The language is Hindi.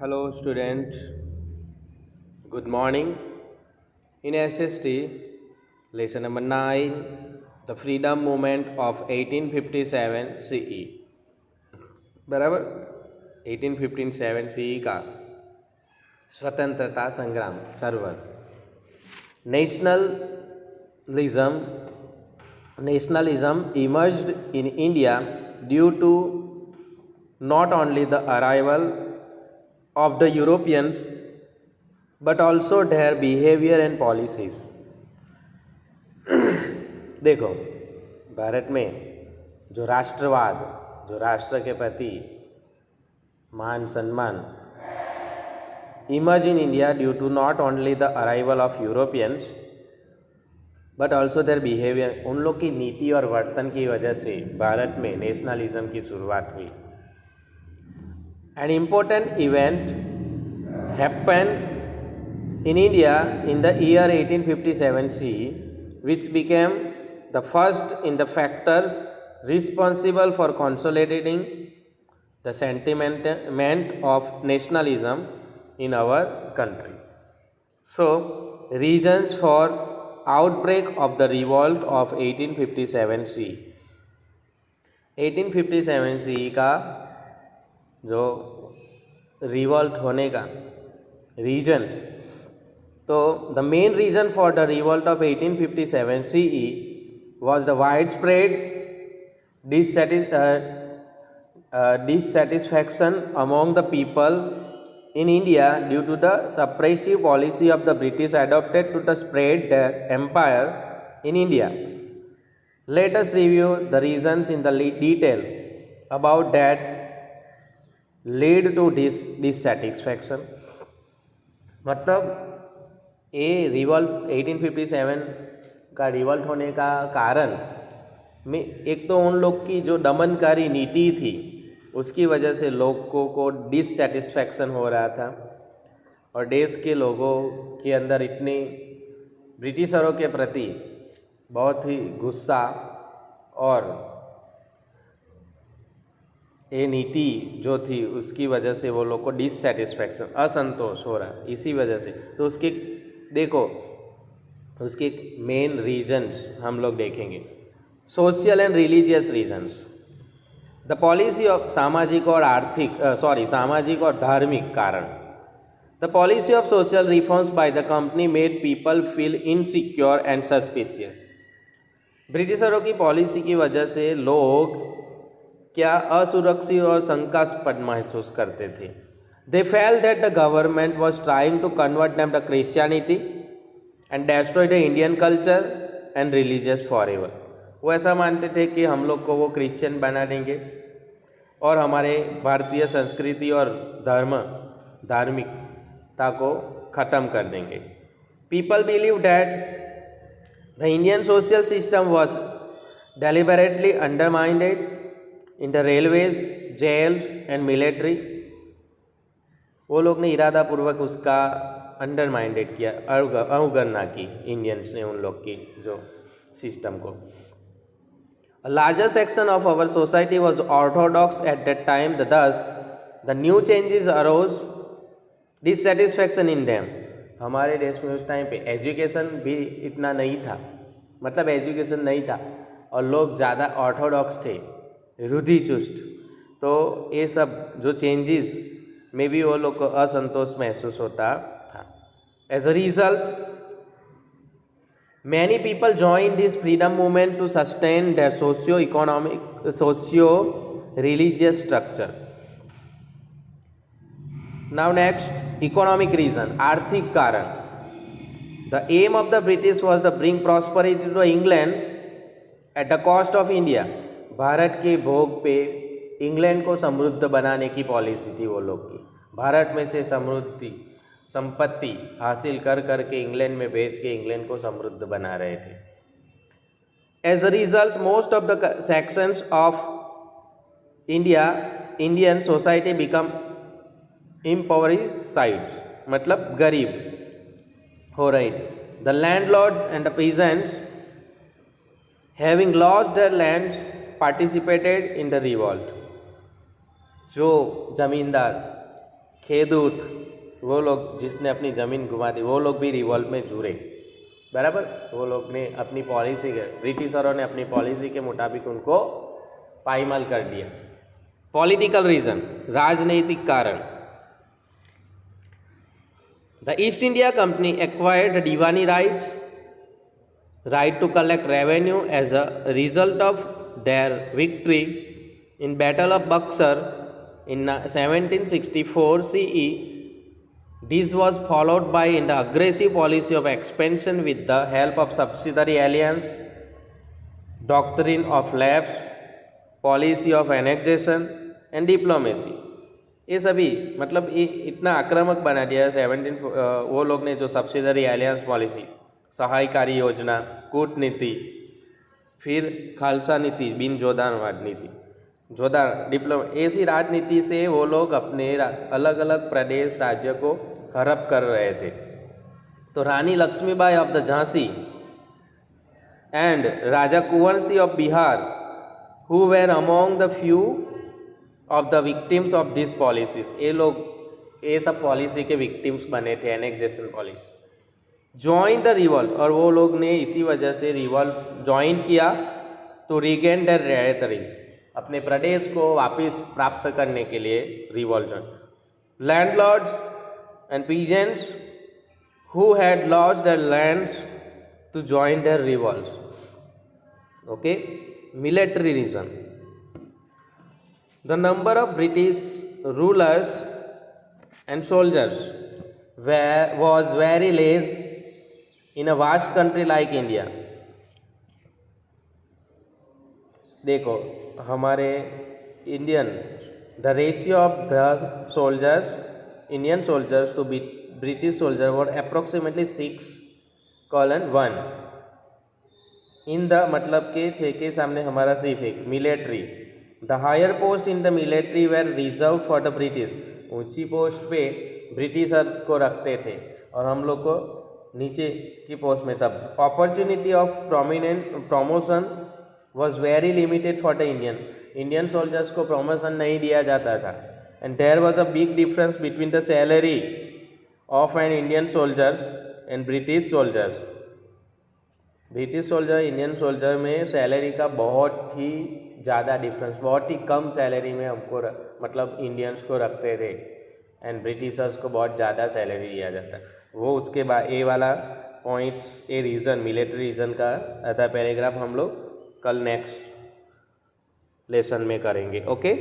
Hello, student. Good morning. In SST, lesson number 9, the freedom movement of 1857 CE. बराबर 1857 CE का स्वतंत्रता संग्राम server nationalism nationalism emerged in India due to not only the arrival of the Europeans but also their behavior and policies. देखो, भारत में जो राष्ट्रवाद, जो राष्ट्र के प्रति मान सम्मान emerged in India due to not only the arrival of Europeans but also their behavior. उन लोग की नीति और वर्तन की वजह से भारत में नेशनलिज्म की शुरुआत हुई. An important event happened in India in the year 1857 CE, which became the first in the factors responsible for consolidating the sentiment of nationalism in our country. So, reasons for outbreak of the revolt of 1857 CE. 1857 CE का जो रिवॉल्ट होने का रीजन्स, तो the main reason for the revolt of 1857 CE was the widespread dissatisfaction among the people in India due to the suppressive policy of the British adopted to spread their empire in India. Let us review the reasons in the detail about that lead to this dissatisfaction. मतलब ये रिवॉल्ट 1857 का रिवॉल्ट होने का कारण में एक तो उन लोग की जो दमनकारी नीति थी उसकी वजह से लोगों को डिससेटिस्फैक्शन हो रहा था और देश के लोगों के अंदर इतनी ब्रिटिशरों के प्रति बहुत ही गुस्सा और ये नीति जो थी उसकी वजह से वो लोग को डिससेटिस्फैक्शन असंतोष हो रहा, इसी वजह से. तो उसके देखो उसके मेन रीजन्स हम लोग देखेंगे. Social and religious reasons, the policy of सामाजिक और सामाजिक और धार्मिक कारण. The policy of social reforms by the company made people feel insecure and suspicious. ब्रिटिशरों की पॉलिसी की वजह से लोग क्या असुरक्षित और शंकास्पद महसूस करते थे. They felt that the government was trying to convert them the Christianity and destroy the Indian culture and religious forever. वो ऐसा मानते थे कि हम लोग को वो क्रिश्चियन बना देंगे और हमारे भारतीय संस्कृति और धार्मिकता को ख़त्म कर देंगे. People believe that the Indian social system was deliberately undermined in the railways, jails and military. वो लोग ने इरादापूर्वक उसका अंडरमाइंडेड किया, अवगणना की इंडियंस ने उन लोग की जो सिस्टम को. A larger section of our society was orthodox at that time, thus the new changes arose dissatisfaction in them. हमारे देश में उस टाइम पे एजुकेशन भी इतना नहीं था, मतलब एजुकेशन नहीं था और लोग ज़्यादा ऑर्थोडॉक्स थे, रुधि चुस्त. तो ये सब जो चेंजेस में भी वो लोग को असंतोष महसूस होता था. As a result many people join this freedom movement to sustain their socio religious structure. Now next, economic reason, आर्थिक कारण. The aim of the British was the bring prosperity to England at the cost of India. Bharat के भोग पे इंग्लैंड को समृद्ध बनाने की पॉलिसी थी वो लोग की. भारत में से संपत्ति हासिल कर करके इंग्लैंड में बेच के इंग्लैंड को समृद्ध बना रहे थे. As a result most of the sections of Indian society become impoverished, मतलब गरीब हो रहे थे. The landlords and the peasants having lost their lands participated in the revolt. जो जमींदार खेदूत, वो लोग जिसने अपनी ज़मीन घुमा दी, वो लोग भी रिवॉल्ट में जुड़े, बराबर। वो लोग ने अपनी पॉलिसी के, ब्रिटिशरों ने अपनी पॉलिसी के मुताबिक उनको पायमाल कर दिया। पॉलिटिकल रीजन, राजनीतिक कारण। The east India company acquired the Deewani rights, right to collect revenue as a result of their victory in Battle of Buxar in 1764 CE. This was followed by an aggressive policy of expansion with the help of subsidiary alliance, doctrine of lapse, policy of annexation and diplomacy. ये सभी मतलब ये इतना आक्रामक बना दिया 17 वो लोग ने, जो सब्सिडरी एलियंस पॉलिसी, सहायकारी योजना, कूटनीति, फिर खालसा नीति, बिन जोदानवाद नीति, जोदान डिप्लोमा, ऐसी राजनीति से वो लोग अपने अलग अलग प्रदेश राज्य को हड़प कर रहे थे। तो Rani Lakshmibai of the Jhansi and Raja Kunwar Singh of Bihar who were among the few of the victims of this policies, ये लोग ये सब पॉलिसी के विक्टिम्स बने थे, annexation policy. Join the revolt, और वो लोग ने इसी वजह से रिवॉल्ट ज्वाइन किया, तो रीगेन देयर टेरिटरीज, अपने प्रदेश को वापस प्राप्त करने के लिए revolt join. Landlords and peasants who had lost their lands to join their revolts. Okay, military reason, the number of British rulers and soldiers was very less in a vast country like India. देखो हमारे Indian, the ratio of the soldiers, Indian soldiers to British soldiers were approximately 6:1 in the, मतलब के 6 के सामने हमारा सिर्फ एक military. The higher post in the military were reserve for the British, ऊंची पोस्ट पे ब्रिटिशर को रखते थे और हम लोग को नीचे की पोस्ट में। तब opportunity of promotion was very limited for the Indian soldiers को प्रमोशन नहीं दिया जाता था। And there was a big difference between the salary of an Indian soldiers and British soldiers. British soldier Indian soldier में सैलरी का बहुत ही ज़्यादा डिफरेंस, बहुत ही कम सैलरी में हमको मतलब इंडियंस को रखते थे, एंड ब्रिटिशर्स को बहुत ज़्यादा सैलरी दिया जाता। वो उसके बाद ए वाला points, a reason, military reason का आधा पैराग्राफ हम लोग कल नेक्स्ट लेसन में करेंगे। ओके।